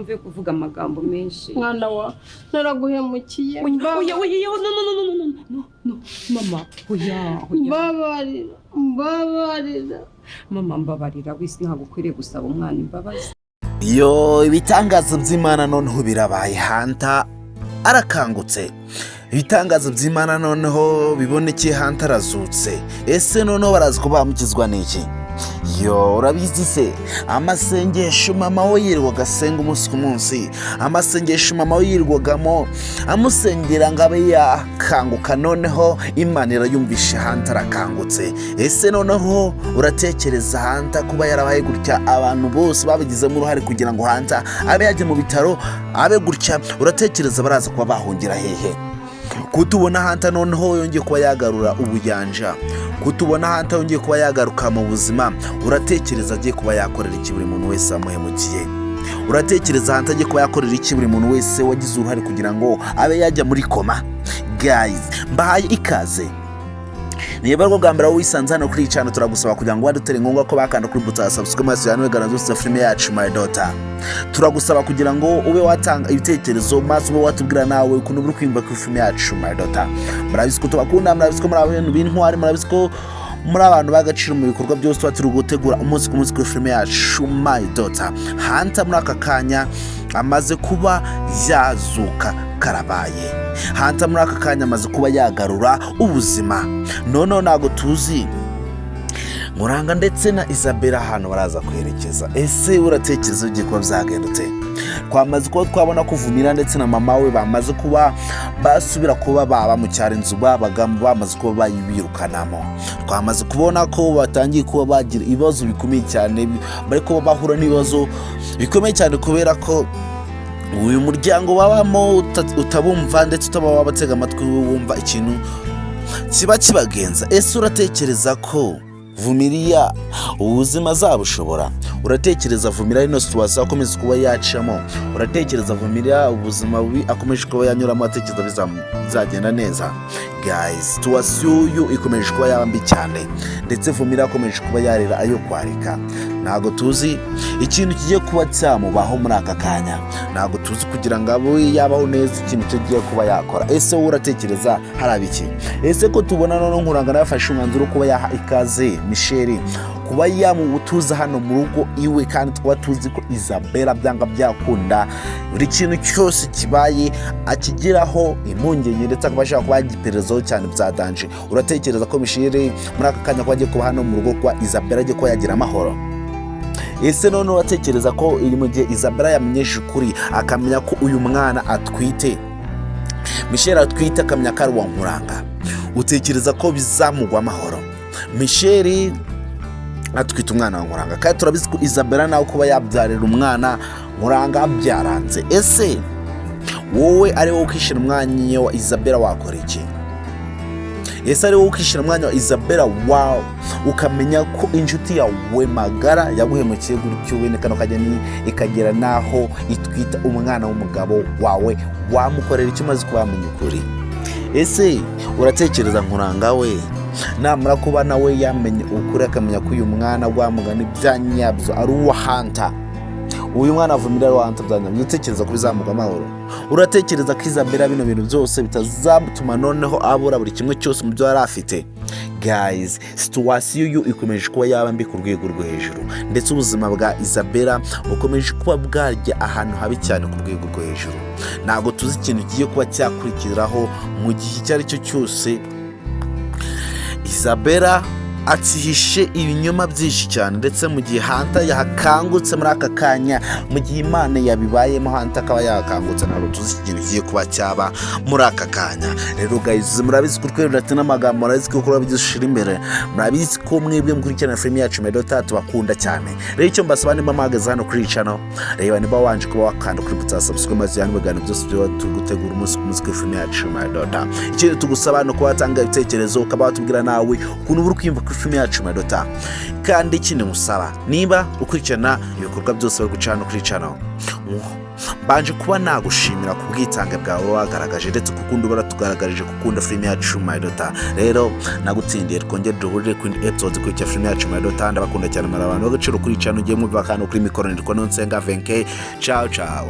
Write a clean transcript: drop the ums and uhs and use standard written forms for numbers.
wumve kuvuga amagambo menshi. Mwana wa naraguhemukiye. No mama oya Mbabarira. Mama mbabarira wisi ntabwo ukwiriye gusaba umwana imbabazi. Ibitangazo by'Imana noneho birabaye. Hanta arakangutse. Ibitangazo by'Imana noneho bibonekeye Hanta arazutse. Ese noneho barazi ko bamukizwa n'iki? Urabizi se amasengesho mama we yirirwaga asenga umunsi ku munsi, amasengesho mama we yirirwagamo amusengera ngo abe yakanguka, noneho Imana irayumvishe Hanta arakangutse. Ese noneho uratekereza Hanta kuba yarabaye gutya, abantu bose babigizemo uruhare kugira ngo Hanta abe yajya mu bitaro abe gutya, uratekereza baraza kuba bahungira hehe? Kutubona Hanta noneho yongeye kuba yagarura ubuyanja, kutubona Hanta yongeye kuba yagaruka mu buzima, uratekereza agiye kuba yakorera iki buri muntu wese amuhemukiye? Uratekereza Hanta agiye kuba yakorera iki buri muntu wese wagize uruhare kugira ngo abe yajya muri koma? Guys, mbahaye ikaze. Niba rwo gambira wisanze hano kuri channel, turagusaba kugira ngo wadutere ngombwa ko bakanda kuri buto subscribe maso yanwe Arazutse filime yacu my daughter. Turagusaba kugira ngo ube watanga ibitekerezo maso ube watubwira nawe ukuntu uri kwimba ku filime yacu my daughter. Murabizi ko tubakunda, murabizi ko muri abantu b'intwari, murabizi ko muri abantu bagaciro mu bikorwa byose turi gutegura umunsi ku munsi kuri filime yacu my daughter. Hanta muri aka kanya amaze kuba yazuka Karabaye. Hanta muri aka kanya amaze kuba yagarura ubuzima. Noneho ntago tuzi Muranga ndetse na Isabella hano baraza kwerekeza. Ese uratekereza ugiye kuba byagendute? Twamaze kuba twabona kuvumira ndetse na mama we bamaze kuba basubira kuba baba mu cyaro inzu babagamo, bamaze kuba bayibirukanamo. Twamaze kubona ko batangiye kuba bagira ibibazo bikomeye cyane, bari kuba bahura n'ibibazo bikomeye cyane kubera ko uyu muryango babamo utabumva ndetse utaba wabatega amatwi wumva ikintu kiba kibagenza. Ese uratekereza ko Vumiriya ubuzima zabushobora? Uratekereza Vumiriya ino situation akomeza kuba yacamo? Uratekereza Vumiriya ubuzima bubi akomeje kuba yanyuramo atekereza bizagenda neza? Guys, situation ikomeje kuba yabambi cyane, ndetse Vumiriya akomeje kuba yarira ayo kwarika. Ntago tuzi ikintu kigiye kuba cyamubaho muri aka kanya, ntago tuzi kugira ngo abo yabaho neza ikintu kigiye kuba yakora. Ese uratekereza harabiki? Ese ko tubona none Nkurangana yafashe umwanzuro kuba yaha ikaze Michelle kuba yamubutuza hano mu rugo iwe, kandi twaba tuzi ko Isabella byanga byakunda buri kintu cyose kibaye akigiraho impungenge ndetse akabasha kuba yagiperezaho cyane byadanje. Uratekereza ko Michelle muri aka kanya kwagiye kuba hano mu rugo kwa Isabella agiye kuba yagira amahoro? Ese none uratekereza ko iri mu gihe Isabella yamenyesha ukuri akamenya ko uyu mwana atwite, Michelle atwite akamenya ko ari wa Nkuranga, utekereza ko bizamugwa amahoro? Michelle atwite umwana wa Nkuranga, kandi turabizi ko Isabella nawe kuba yabyarira umwana Nkuranga byaranze. Ese wowe ari wowe ukishira umwanya wa Isabella wakora iki? Ese ari wowe ukishira umwanya wa Isabella wow ukamenya ko inshuti yawe magara yaguhemukiye gutyo wene kano kajyani ikagera naho itwita umwana w'umugabo wawe, wamukorera icyo maze kubamenya ukuri? Ese uratekereza Nkuranga we namara kuba nawe yamenye ukuri akamenya ko uyu mwana gwamugana ibyanyabyo ari uwa Hanta, uyu mwana avumira wa Hanta byanyabyo, utekereza ko bizamuga amahoro? Uratekereza ko Isabella bino bintu byose bitazamutuma noneho abura buri kimwe cyose mu byo yari afite? Guys, situation ikomeje kuba yabambi ku rwego rwo hejuru, ndetse ubuzima bwa Isabella bukomeje kuba bwarya ahantu habi cyane ku rwego rwo hejuru. Ntago tuzi ikintu kigiye kuba cyakurikiraho mu gihe icyo ari cyo cyose. Isabella atihishe ibinyoma byinshi cyane, ndetse mu gihe Hanta yakangutse muri aka kanya, mu gihe Imana yabibayemo Hanta akaba yakangutse, ntabwo tuzi ikintu kigiye kuba cyaba muri aka kanya. Rero guys, murabizi ko twebwe ati n'amagambo, murabizi ko kuri bizishira imbere, murabizi ko mwebwe mukurikirana filime yacu my daughter tubakunda cyane. Rero icyo mbasaba nimba magaze hano kuri channel, reba niba wanje kuba wakanda kuri buto subscribe maze yani bagana byose byo tugutegura umunsi ku munsi kuri filime yacu my daughter. Icyo tugusaba no kuba watanga ibitekerezo, ukaba watubwira nawe ukuntu uri kwimva filime yacu my daughter. Kandi ikindi musaba, niba ukurikirana ibikorwa byose bari gucana kuri channel, mbanje kuba nagushimira ku bwitange bwawe wagaragaje ndetse kukundi baratugaragarije kukunda filime yacu My Daughter. Rero nagutsindiye twongere duhurire ku episode kuri cya filime yacu My Daughter. Ndabakunda cyane abantu bagaciro kuri channel ugiye mwumva kandi kuri mikoro ndiko nonsenga 20K. Ciao ciao.